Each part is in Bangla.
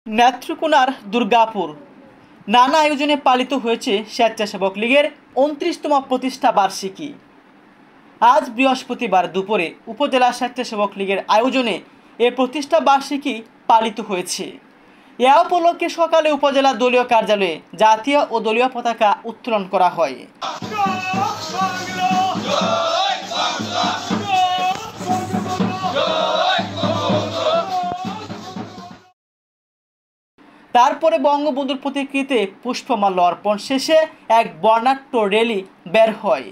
নেত্রকোনার দুর্গাপুর নানা আয়োজনে পালিত হয়েছে স্বেচ্ছাসেবক লীগের ২৯তম প্রতিষ্ঠা বার্ষিকী। আজ বৃহস্পতিবার দুপুরে উপজেলা স্বেচ্ছাসেবক লীগের আয়োজনে এ প্রতিষ্ঠা বার্ষিকী পালিত হয়েছে। এ উপলক্ষে সকালে উপজেলা দলীয় কার্যালয়ে জাতীয় ও দলীয় পতাকা উত্তোলন করা হয়। তারপরে বঙ্গবন্ধুর প্রতিকৃতিতে পুষ্পমাল্য অর্পণ শেষে এক বর্ণাঢ্য র্যালি বের হয়।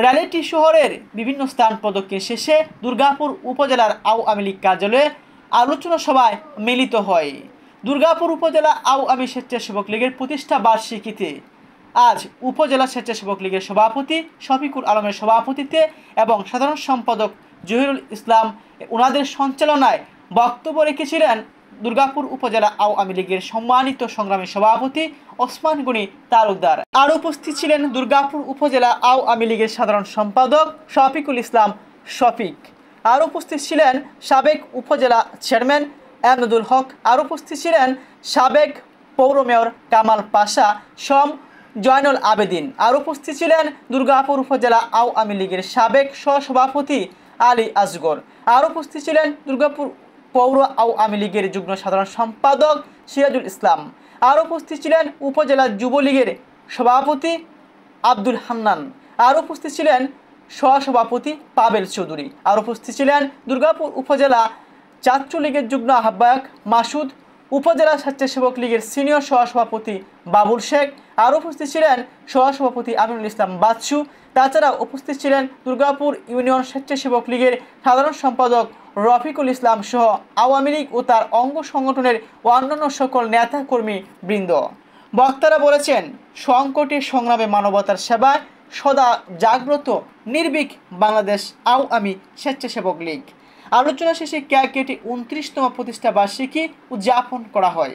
র্যালিটি শহরের বিভিন্ন স্থান প্রদক্ষিণ শেষে দুর্গাপুর উপজেলার আওয়ামী লীগ কার্যালয়ে আলোচনা সভায় মিলিত হয়। দুর্গাপুর উপজেলা আওয়ামী স্বেচ্ছাসেবক লীগের প্রতিষ্ঠা বার্ষিকীতে আজ উপজেলা স্বেচ্ছাসেবক লীগের সভাপতি শফিকুল আলমের সভাপতিত্বে এবং সাধারণ সম্পাদক জহিরুল ইসলাম ওনাদের সঞ্চালনায় বক্তব্য রেখেছিলেন দুর্গাপুর উপজেলা আওয়ামী লীগের সম্মানিত সংগ্রামী সভাপতি ওসমান গনি তালুকদার। আর উপস্থিত ছিলেন দুর্গাপুর উপজেলা আওয়ামী লীগের সাধারণ সম্পাদক শফিকুল ইসলাম শফিক। আর উপস্থিত ছিলেন সাবেক উপজেলা চেয়ারম্যান এমদাদুল হক। আর উপস্থিত ছিলেন সাবেক পৌর মেয়র কামাল পাশা সম জয়নুল আবেদিন। আর উপস্থিত ছিলেন দুর্গাপুর উপজেলা আওয়ামী লীগের সাবেক সহসভাপতি আলী আসগর। আর উপস্থিত ছিলেন দুর্গাপুর পৌর আওয়ামী লীগের যুগ্ম সাধারণ সম্পাদক সিরাজুল ইসলাম। আর উপস্থিত ছিলেন উপজেলা যুবলীগের সভাপতি আব্দুল হান্নান। আর উপস্থিত ছিলেন সহসভাপতি পাবেল চৌধুরী। আর উপস্থিত ছিলেন দুর্গাপুর উপজেলা ছাত্রলীগের যুগ্ম আহ্বায়ক মাসুদ, উপজেলা স্বেচ্ছাসেবক লীগের সিনিয়র সহসভাপতি বাবুল শেখ। আর উপস্থিত ছিলেন সহসভাপতি আমিনুল ইসলাম বাদশু। তাছাড়া উপস্থিত ছিলেন দুর্গাপুর ইউনিয়ন স্বেচ্ছাসেবক লীগের সাধারণ সম্পাদক রফিকুল ইসলাম সহ আওয়ামী লীগ ও তার অঙ্গ সংগঠনের অন্যান্য সকল নেতাকর্মী বৃন্দ। বক্তারা বলেছেন, সংকটে সংগ্রামে মানবতার সেবায় সদা জাগ্রত নির্ভীক বাংলাদেশ আওয়ামী স্বেচ্ছাসেবক লীগ। আলোচনা শেষে কেক কেটে ২৯তম প্রতিষ্ঠা বার্ষিকী উদযাপন করা হয়।